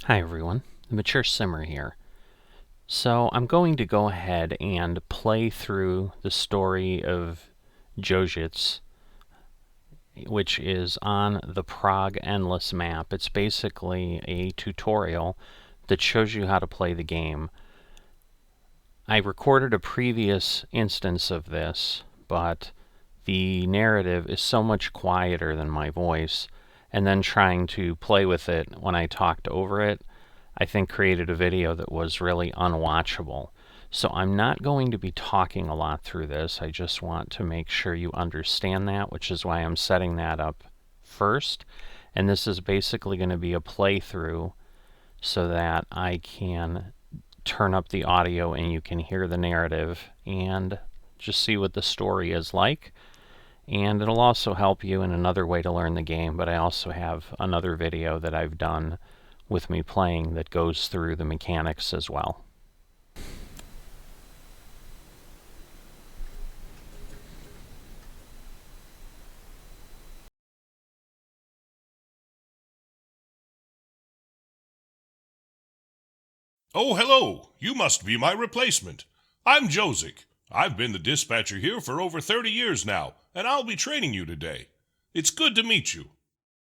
Hi everyone, the Mature Simmer here. So I'm going to go ahead and play through the story of JOZIC, which is on the Prague Endless map. It's basically a tutorial that shows you how to play the game. I recorded a previous instance of this, but the narrative is so much quieter than my voice, and then trying to play with it when I talked over it, I think created a video that was really unwatchable. So I'm not going to be talking a lot through this. I just want to make sure you understand that, which is why I'm setting that up first. And this is basically going to be a playthrough so that I can turn up the audio and you can hear the narrative and just see what the story is like. And it'll also help you in another way to learn the game, but I also have another video that I've done with me playing that goes through the mechanics as well. Oh, hello! You must be my replacement. I'm JOZIC. I've been the dispatcher here for over 30 years now, and I'll be training you today. It's good to meet you.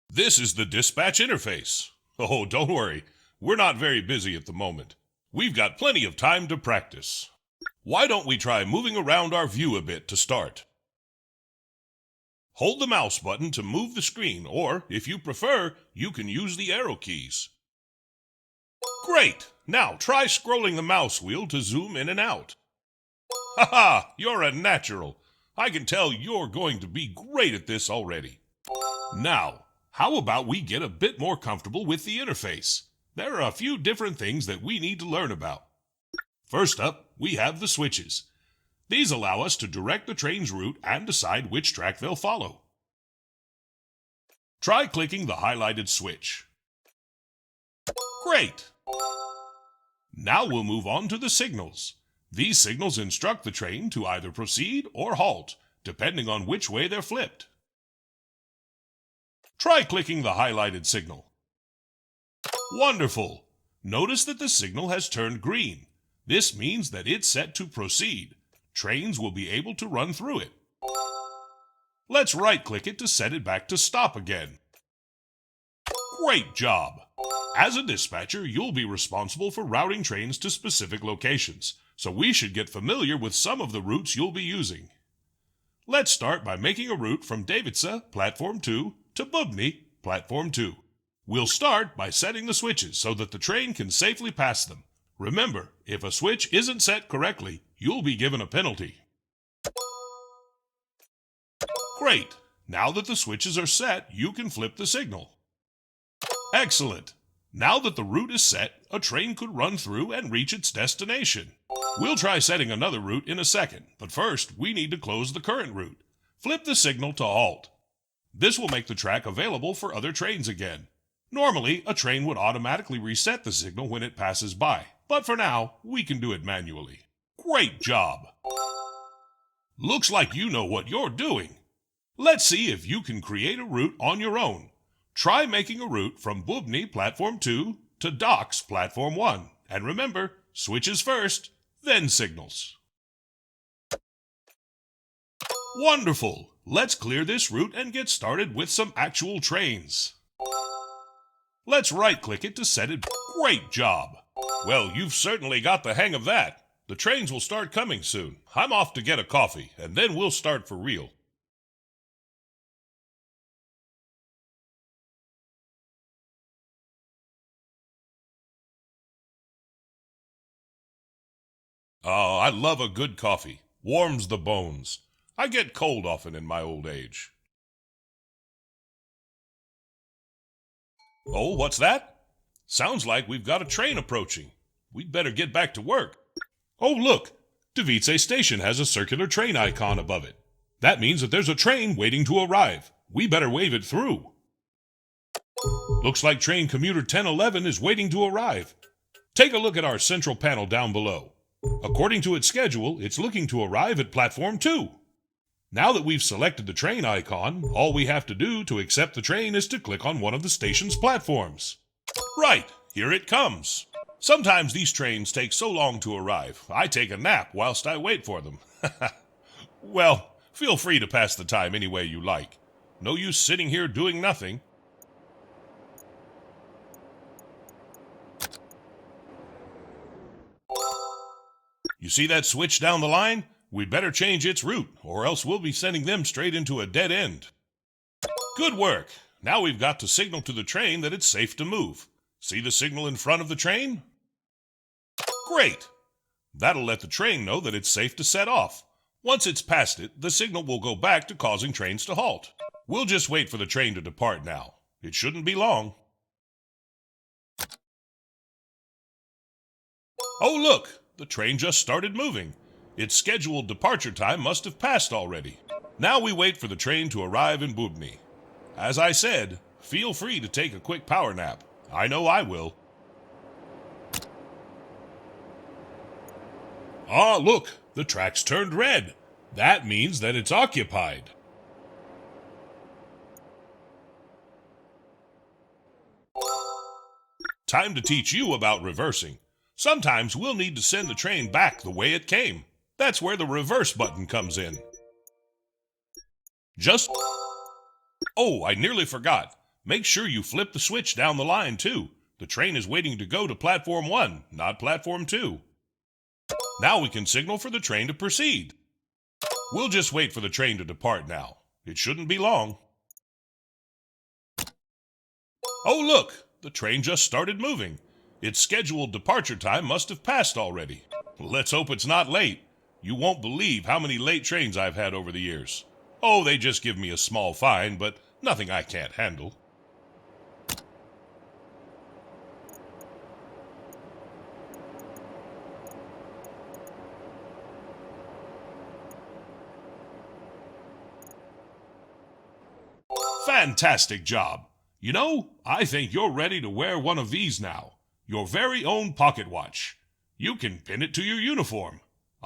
This is the dispatch interface. Oh, don't worry. We're not very busy at the moment. We've got plenty of time to practice. Why don't we try moving around our view a bit to start? Hold the mouse button to move the screen, or, if you prefer, you can use the arrow keys. Great! Now try scrolling the mouse wheel to zoom in and out. Haha, you're a natural. I can tell you're going to be great at this already. Now, how about we get a bit more comfortable with the interface? There are a few different things that we need to learn about. First up, we have the switches. These allow us to direct the train's route and decide which track they'll follow. Try clicking the highlighted switch. Great! Now we'll move on to the signals. These signals instruct the train to either proceed or halt, depending on which way they're flipped. Try clicking the highlighted signal. Wonderful! Notice that the signal has turned green. This means that it's set to proceed. Trains will be able to run through it. Let's right-click it to set it back to stop again. Great job! As a dispatcher, you'll be responsible for routing trains to specific locations, so we should get familiar with some of the routes you'll be using. Let's start by making a route from Davica, Platform 2, to Bubny, Platform 2. We'll start by setting the switches so that the train can safely pass them. Remember, if a switch isn't set correctly, you'll be given a penalty. Great! Now that the switches are set, you can flip the signal. Excellent! Now that the route is set, a train could run through and reach its destination. We'll try setting another route in a second, but first we need to close the current route. Flip the signal to halt. This will make the track available for other trains again. Normally, a train would automatically reset the signal when it passes by, but for now, we can do it manually. Great job! Looks like you know what you're doing. Let's see if you can create a route on your own. Try making a route from Bubny Platform 2 to Docks Platform 1. And remember, switches first, then signals. Wonderful! Let's clear this route and get started with some actual trains. Let's right-click it to set it. Great job! Well, you've certainly got the hang of that. The trains will start coming soon. I'm off to get a coffee, and then we'll start for real. Oh, I love a good coffee. Warms the bones. I get cold often in my old age. Oh, what's that? Sounds like we've got a train approaching. We'd better get back to work. Oh, look! Davica Station has a circular train icon above it. That means that there's a train waiting to arrive. We better wave it through. Looks like train commuter 1011 is waiting to arrive. Take a look at our central panel down below. According to its schedule, it's looking to arrive at Platform 2. Now that we've selected the train icon, all we have to do to accept the train is to click on one of the station's platforms. Right, Here it comes. Sometimes these trains take so long to arrive, I take a nap whilst I wait for them. Well, feel free to pass the time any way you like. No use sitting here doing nothing. You see that switch down the line? We'd better change its route, or else we'll be sending them straight into a dead end. Good work! Now we've got to signal to the train that it's safe to move. See the signal in front of the train? Great! That'll let the train know that it's safe to set off. Once it's past it, the signal will go back to causing trains to halt. We'll just wait for the train to depart now. It shouldn't be long. Oh, look! The train just started moving. Its scheduled departure time must have passed already. Now we wait for the train to arrive in Bubny. As I said, feel free to take a quick power nap. I know I will. Ah, look! The track's turned red. That means that it's occupied. Time to teach you about reversing. Sometimes we'll need to send the train back the way it came. That's where the reverse button comes in. Oh, I nearly forgot. Make sure you flip the switch down the line, too. The train is waiting to go to Platform 1, not Platform 2. Now we can signal for the train to proceed. We'll just wait for the train to depart now. It shouldn't be long. Oh, look! The train just started moving. Its scheduled departure time must have passed already. Let's hope it's not late. You won't believe how many late trains I've had over the years. Oh, they just give me a small fine, but nothing I can't handle. Fantastic job! You know, I think you're ready to wear one of these now. Your very own pocket watch. You can pin it to your uniform.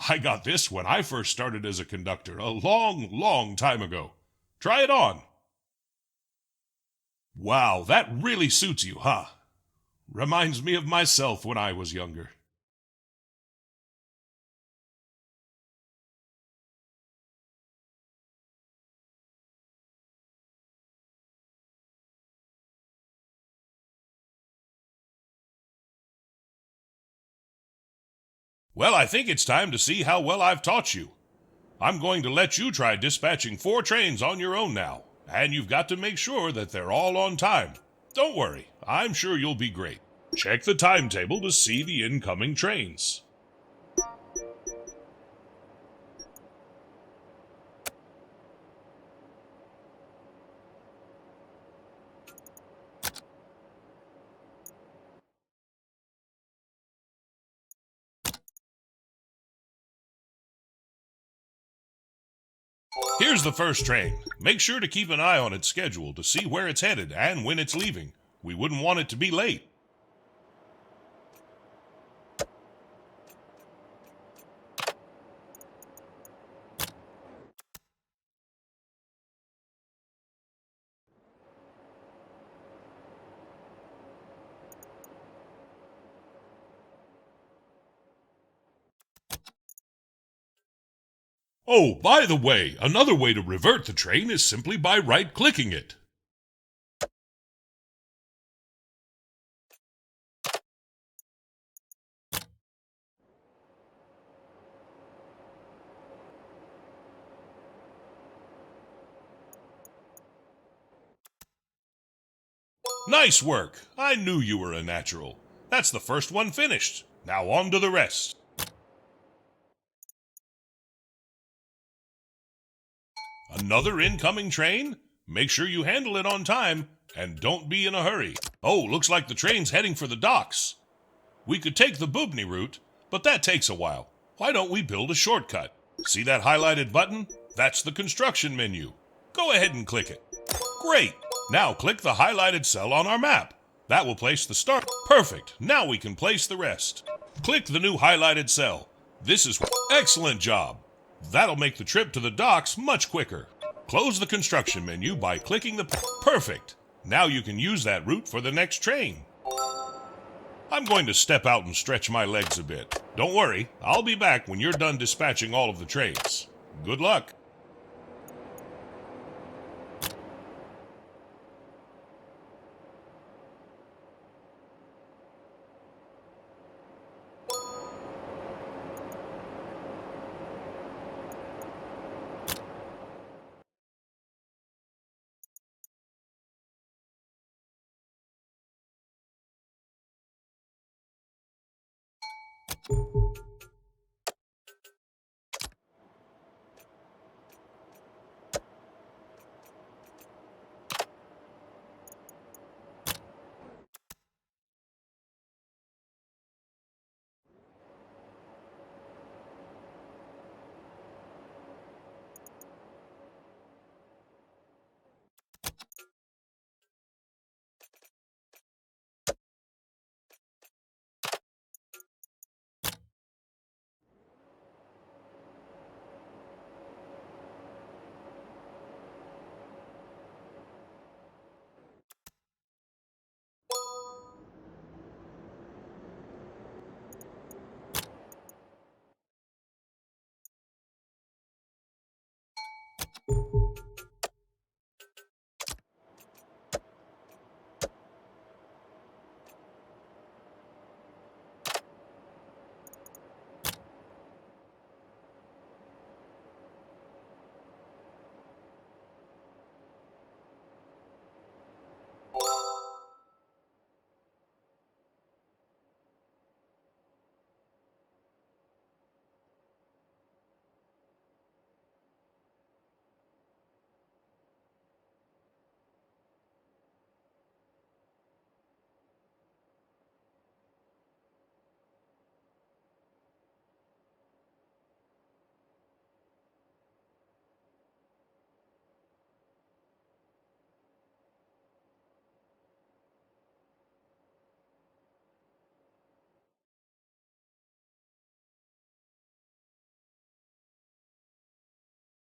I got this when I first started as a conductor a long, long time ago. Try it on. Wow, that really suits you, huh? Reminds me of myself when I was younger. Well, I think it's time to see how well I've taught you. I'm going to let you try dispatching 4 trains on your own now, and you've got to make sure that they're all on time. Don't worry, I'm sure you'll be great. Check the timetable to see the incoming trains. Here's the first train. Make sure to keep an eye on its schedule to see where it's headed and when it's leaving. We wouldn't want it to be late. Oh, by the way, another way to revert the train is simply by right-clicking it. Nice work! I knew you were a natural. That's the first one finished. Now on to the rest. Another incoming train? Make sure you handle it on time, and don't be in a hurry. Oh, looks like the train's heading for the docks. We could take the Bubny route, but that takes a while. Why don't we build a shortcut? See that highlighted button? That's the construction menu. Go ahead and click it. Great! Now click the highlighted cell on our map. That will place the start. Perfect! Now we can place the rest. Click the new highlighted cell. This is excellent job. That'll make the trip to the docks much quicker. Close the construction menu by clicking the perfect. Now you can use that route for the next train. I'm going to step out and stretch my legs a bit. Don't worry, I'll be back when you're done dispatching all of the trains. Good luck.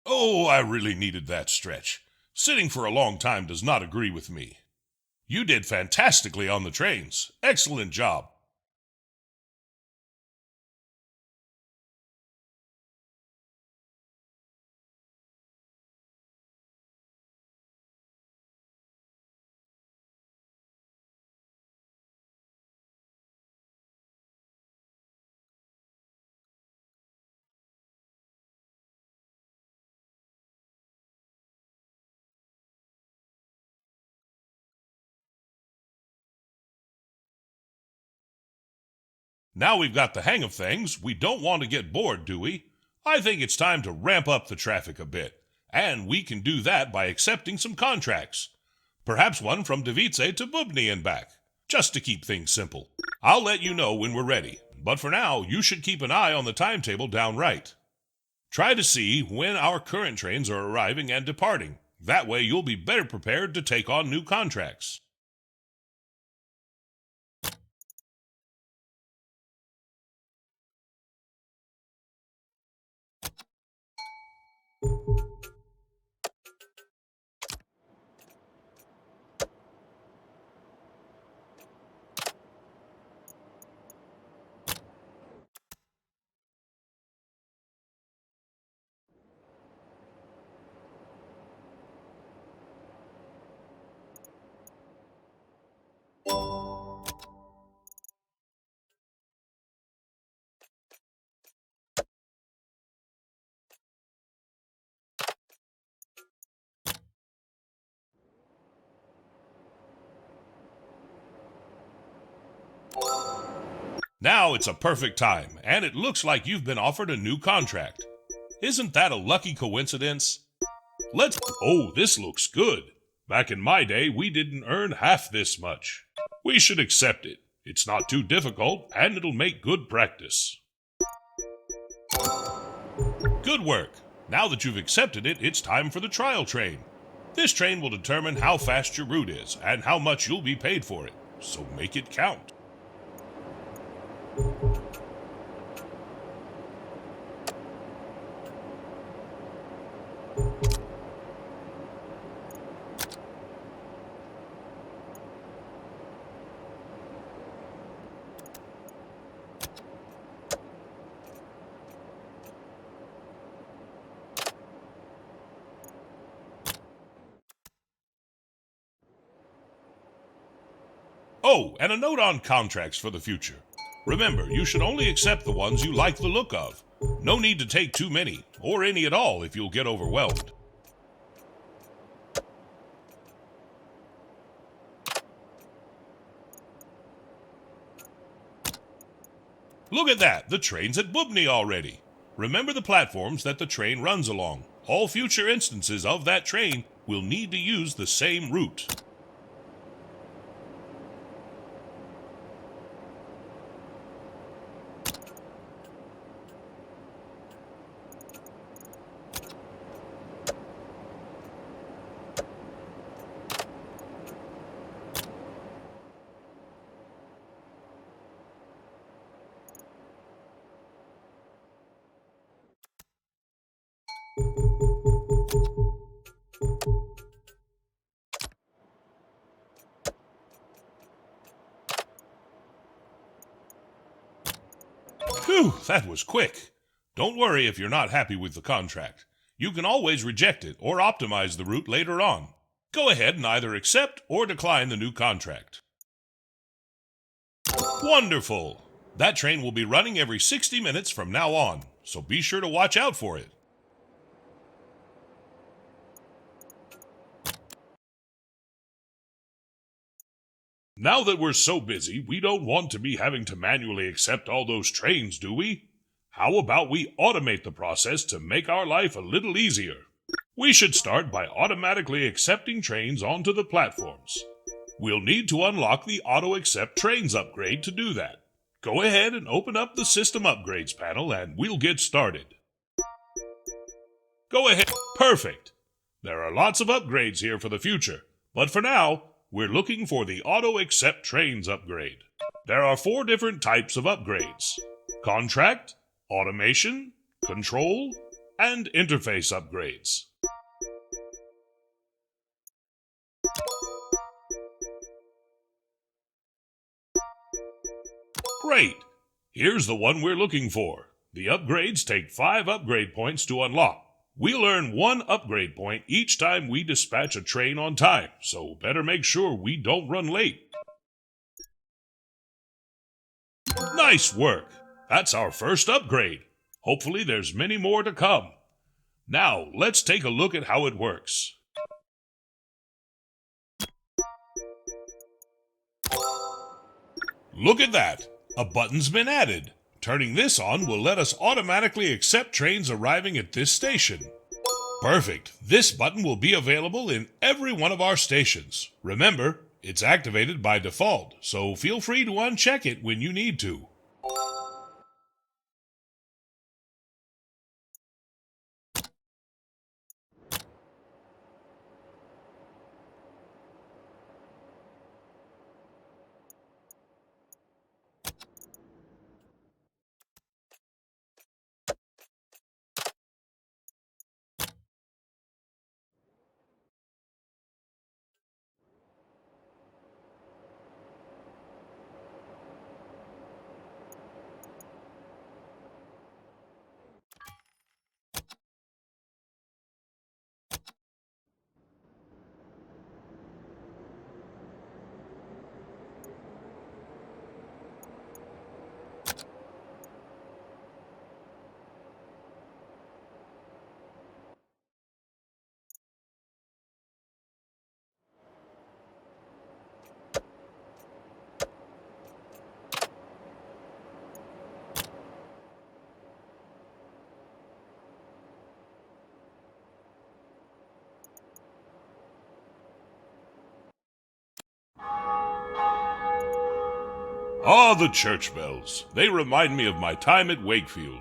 Oh, I really needed that stretch. Sitting for a long time does not agree with me. You did fantastically on the trains. Excellent job. Now we've got the hang of things, we don't want to get bored, do we? I think it's time to ramp up the traffic a bit, and we can do that by accepting some contracts. Perhaps one from Device to Bubny and back, just to keep things simple. I'll let you know when we're ready, but for now, you should keep an eye on the timetable down right. Try to see when our current trains are arriving and departing. That way you'll be better prepared to take on new contracts. Now it's a perfect time, and it looks like you've been offered a new contract. Isn't that a lucky coincidence? Oh, this looks good. Back in my day, we didn't earn half this much. We should accept it. It's not too difficult, and it'll make good practice. Good work. Now that you've accepted it, it's time for the trial train. This train will determine how fast your route is, and how much you'll be paid for it. So make it count. Oh, and a note on contracts for the future. Remember, you should only accept the ones you like the look of. No need to take too many, or any at all if you'll get overwhelmed. Look at that, the train's at Bubny already. Remember the platforms that the train runs along. All future instances of that train will need to use the same route. Phew, that was quick. Don't worry if you're not happy with the contract. You can always reject it or optimize the route later on. Go ahead and either accept or decline the new contract. Wonderful! That train will be running every 60 minutes from now on, so be sure to watch out for it. Now that we're so busy, we don't want to be having to manually accept all those trains, do we? How about we automate the process to make our life a little easier? We should start by automatically accepting trains onto the platforms. We'll need to unlock the Auto Accept Trains upgrade to do that. Go ahead and open up the System Upgrades panel and we'll get started. Go ahead. Perfect. There are lots of upgrades here for the future, but for now, we're looking for the Auto Accept Trains upgrade. There are 4 different types of upgrades: contract, automation, control, and interface upgrades. Great! Here's the one we're looking for. The upgrades take 5 upgrade points to unlock. We'll earn 1 upgrade point each time we dispatch a train on time, so better make sure we don't run late. Nice work! That's our first upgrade. Hopefully there's many more to come. Now, let's take a look at how it works. Look at that! A button's been added. Turning this on will let us automatically accept trains arriving at this station. Perfect. This button will be available in every one of our stations. Remember, it's activated by default, so feel free to uncheck it when you need to. Ah, the church bells. They remind me of my time at Wakefield.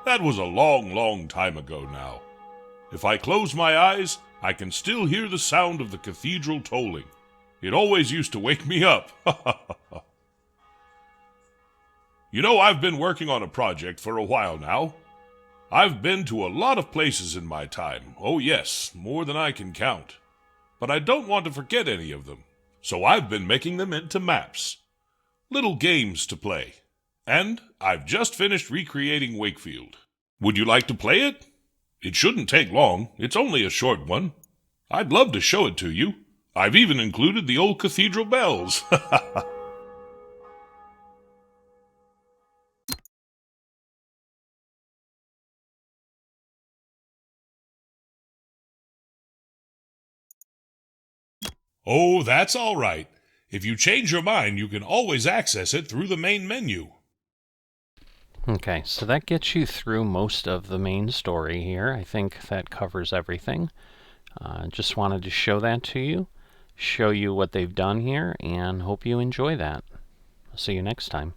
That was a long, long time ago now. If I close my eyes, I can still hear the sound of the cathedral tolling. It always used to wake me up. You know, I've been working on a project for a while now. I've been to a lot of places in my time. Oh yes, more than I can count. But I don't want to forget any of them. So I've been making them into maps. Little games to play. And I've just finished recreating Wakefield. Would you like to play it? It shouldn't take long. It's only a short one. I'd love to show it to you. I've even included the old cathedral bells. Oh, that's all right. If you change your mind, you can always access it through the main menu. Okay, so that gets you through most of the main story here. I think that covers everything. Just wanted to show that to you, show you what they've done here, and hope you enjoy that. I'll see you next time.